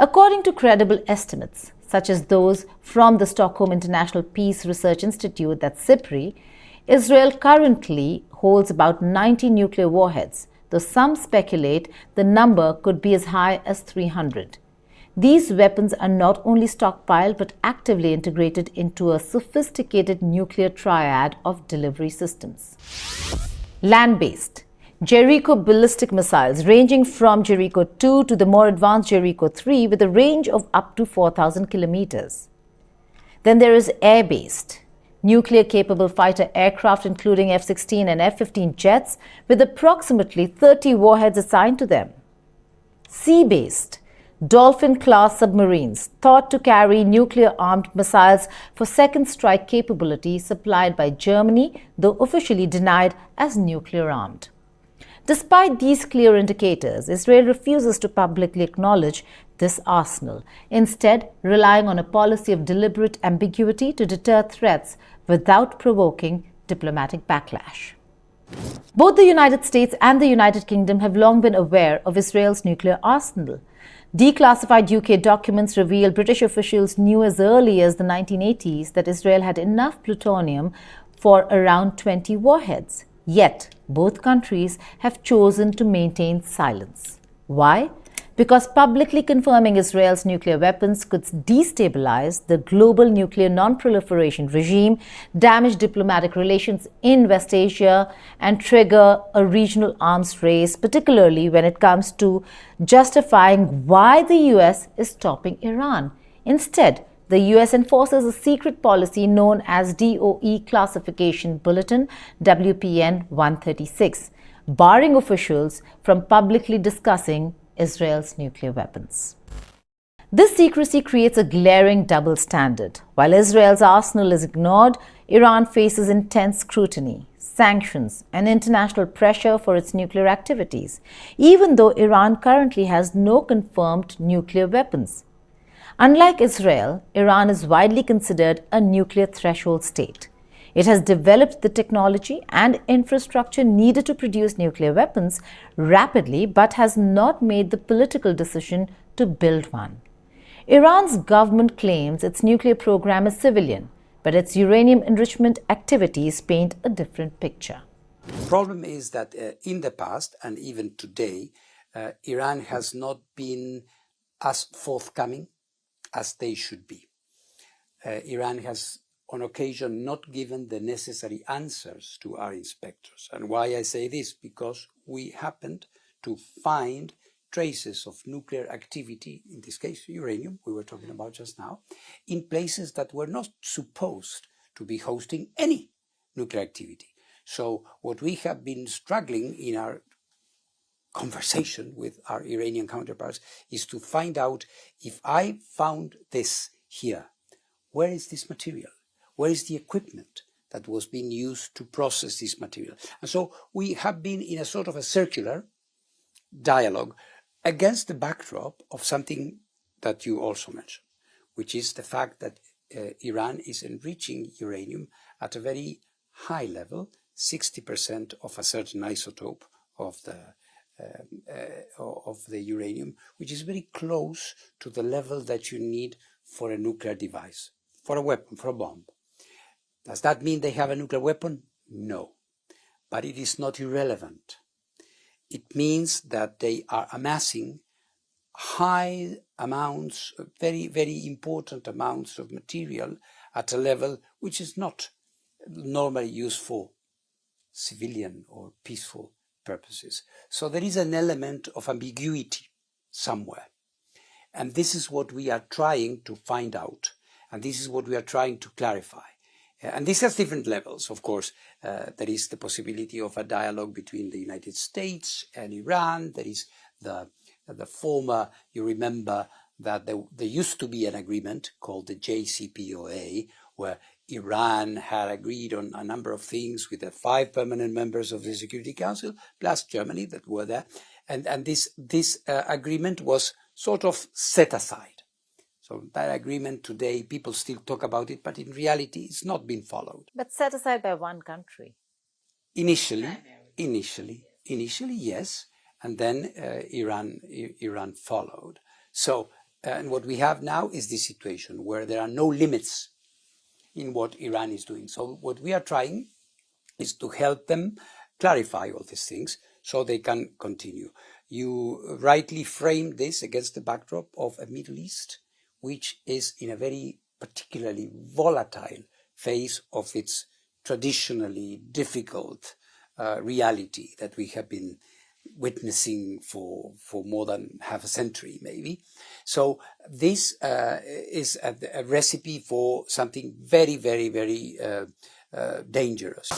According to credible estimates, such as those from the Stockholm International Peace Research Institute, that's SIPRI, Israel currently holds about 90 nuclear warheads, though some speculate the number could be as high as 300. These weapons are not only stockpiled but actively integrated into a sophisticated nuclear triad of delivery systems. Land-based. Jericho ballistic missiles ranging from Jericho 2 to the more advanced Jericho 3 with a range of up to 4,000 kilometers. Then there is air-based. Nuclear-capable fighter aircraft including F-16 and F-15 jets with approximately 30 warheads assigned to them. Sea-based. Dolphin-class submarines thought to carry nuclear-armed missiles for second strike capability supplied by Germany, though officially denied as nuclear-armed. Despite these clear indicators, Israel refuses to publicly acknowledge this arsenal, instead relying on a policy of deliberate ambiguity to deter threats without provoking diplomatic backlash. Both the United States and the United Kingdom have long been aware of Israel's nuclear arsenal. Declassified UK documents reveal British officials knew as early as the 1980s that Israel had enough plutonium for around 20 warheads. Yet, both countries have chosen to maintain silence. Why? Because publicly confirming Israel's nuclear weapons could destabilize the global nuclear non-proliferation regime, damage diplomatic relations in West Asia, and trigger a regional arms race, particularly when it comes to justifying why the US is stopping Iran. Instead, the US enforces a secret policy known as DOE Classification Bulletin WPN-136, barring officials from publicly discussing Israel's nuclear weapons. This secrecy creates a glaring double standard. While Israel's arsenal is ignored, Iran faces intense scrutiny, sanctions, and international pressure for its nuclear activities, even though Iran currently has no confirmed nuclear weapons. Unlike Israel, Iran is widely considered a nuclear threshold state. It has developed the technology and infrastructure needed to produce nuclear weapons rapidly, but has not made the political decision to build one. Iran's government claims its nuclear program is civilian, but its uranium enrichment activities paint a different picture. The problem is that in the past, and even today, Iran has not been as forthcoming as they should be. Iran has on occasion not given the necessary answers to our inspectors. And why I say this? Because we happened to find traces of nuclear activity, in this case uranium, we were talking about just now, in places that were not supposed to be hosting any nuclear activity. So what we have been struggling in our conversation with our Iranian counterparts is to find out, if I found this here, where is this material? Where is the equipment that was being used to process this material? And so we have been in a sort of a circular dialogue against the backdrop of something that you also mentioned, which is the fact that Iran is enriching uranium at a very high level, 60% of a certain isotope of the uranium, which is very close to the level that you need for a nuclear device, for a weapon, for a bomb. Does that mean they have a nuclear weapon? No. But it is not irrelevant. It means that they are amassing high amounts, very, very important amounts of material at a level which is not normally used for civilian or peaceful purposes. So there is an element of ambiguity somewhere. And this is what we are trying to find out. And this is what we are trying to clarify. And this has different levels, of course. There is the possibility of a dialogue between the United States and Iran. There is the former, you remember that there used to be an agreement called the JCPOA, where Iran had agreed on a number of things with the 5 permanent members of the Security Council, plus Germany that were there. And this agreement was sort of set aside. So that agreement today, people still talk about it, but in reality, it's not been followed. But set aside by one country. Initially, yes, and then Iran followed. So And what we have now is this situation where there are no limits in what Iran is doing. So what we are trying is to help them clarify all these things so they can continue. You rightly framed this against the backdrop of a Middle East, which is in a very particularly volatile phase of its traditionally difficult reality that we have been witnessing for more than half a century, maybe. So this is a recipe for something very, very, very dangerous.